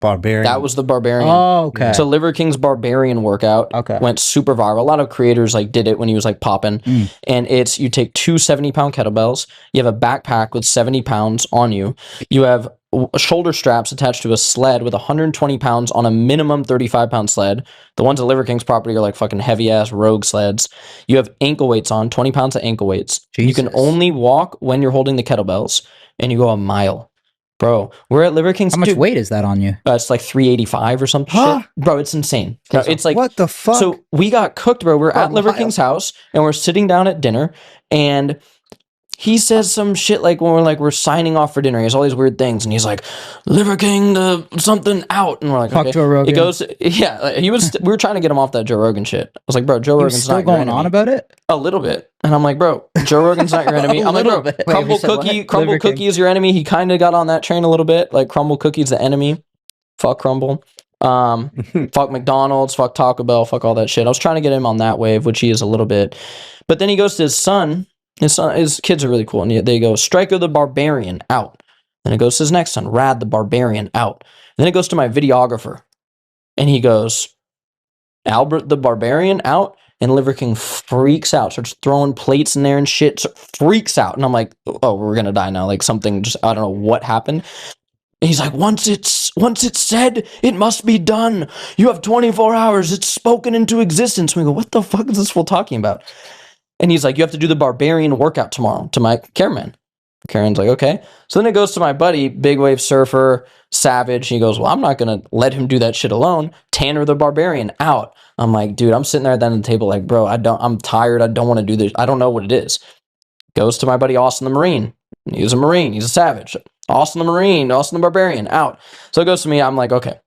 Barbarian. That was the Barbarian. Oh, okay. So Liver King's Barbarian workout went super viral. A lot of creators like did it when he was like popping. And it's, you take two 70-pound kettlebells. You have a backpack with 70 pounds on you. You have shoulder straps attached to a sled with 120 pounds on a minimum 35-pound sled. The ones at Liver King's property are like fucking heavy-ass rogue sleds. You have ankle weights on, 20 pounds of ankle weights. Jesus. You can only walk when you're holding the kettlebells, and you go a mile. Bro, we're at Liver King's. How much weight is that on you? It's like 385 or something. Shit. Bro, it's insane. No, it's like, what the fuck? So we got cooked, bro. We're at Liver King's house, and we're sitting down at dinner, and he says some shit like when we're signing off for dinner. He has all these weird things, and he's like, Liver King, something out, and we're like, fuck okay. Joe Rogan. It goes, yeah. He was. We were trying to get him off that Joe Rogan shit. I was like, bro, Joe Rogan's still not going your enemy. on about it A little bit, and I'm like, bro, Joe Rogan's not your enemy. I'm like, bro, Crumble Cookie is your enemy. He kind of got on that train a little bit. Like Crumble Cookie's the enemy. Fuck Crumble. Fuck McDonald's. Fuck Taco Bell. Fuck all that shit. I was trying to get him on that wave, which he is a little bit. But then he goes to his son. His kids are really cool, and they go Striker the Barbarian out. Then it goes to his next son, Rad the Barbarian out. And then it goes to my videographer, and he goes Albert the Barbarian out. And Liver King freaks out, starts throwing plates in there and shit, freaks out. And I'm like, oh, we're gonna die now. Like something just, I don't know what happened. And he's like, once it's said, it must be done. You have 24 hours. It's spoken into existence. We go, what the fuck is this fool talking about? And he's like, you have to do the Barbarian workout tomorrow to my cameraman. Karen's like, okay. So then it goes to my buddy, big wave surfer, Savage. He goes, well, I'm not going to let him do that shit alone. Tanner the Barbarian out. I'm like, dude, I'm sitting there at the end of the table like, bro, I'm tired. I don't want to do this. I don't know what it is. Goes to my buddy, Austin the Marine. He's a Marine. He's a Savage. Austin the Marine, Austin the Barbarian out. So it goes to me. I'm like, okay.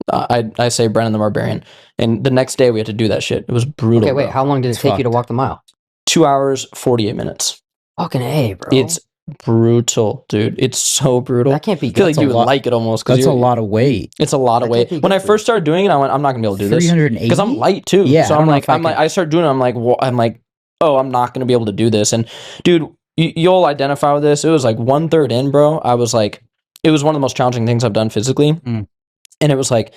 I say Brennan the Barbarian. And the next day we had to do that shit. It was brutal. Okay, wait, how long did it take you to walk the mile? 2 hours, 48 minutes. Fucking A, bro. It's brutal, dude. It's so brutal. That can't be I feel good. like you would like it almost. That's a lot of weight. It's a lot of weight. When I first started doing it, I went, I'm not gonna be able to do this 380 because I'm light too. Yeah, so I'm like, I started doing it. I'm like, oh, I'm not gonna be able to do this. And dude, you'll identify with this. It was like 1/3 in, bro. I was like, it was one of the most challenging things I've done physically, and it was like,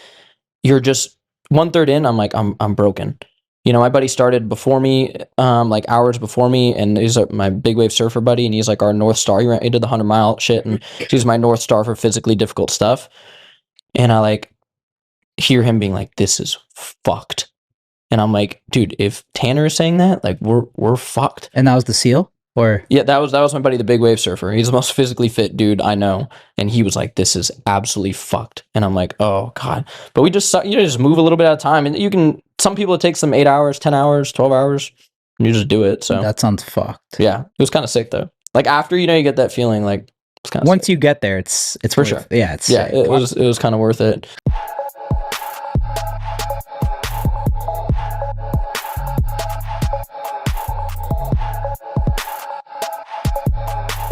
you're just 1/3 in. I'm like, I'm broken. You know, my buddy started before me, like hours before me, and he's my big wave surfer buddy, and he's like our North Star. He did the 100-mile shit, and he's my North Star for physically difficult stuff. And I like hear him being like, "This is fucked," and I'm like, "Dude, if Tanner is saying that, like, we're fucked." And that was the SEAL, or yeah, that was my buddy, the big wave surfer. He's the most physically fit dude I know, and he was like, "This is absolutely fucked," and I'm like, "Oh god!" But we just move a little bit at a time, and you can. Some people it takes them 8 hours, 10 hours, 12 hours, and you just do it. So that sounds fucked. Yeah, it was kind of sick though. Like after you get that feeling, like it's kind of once you get there, it's for sure. Yeah, it was kind of worth it.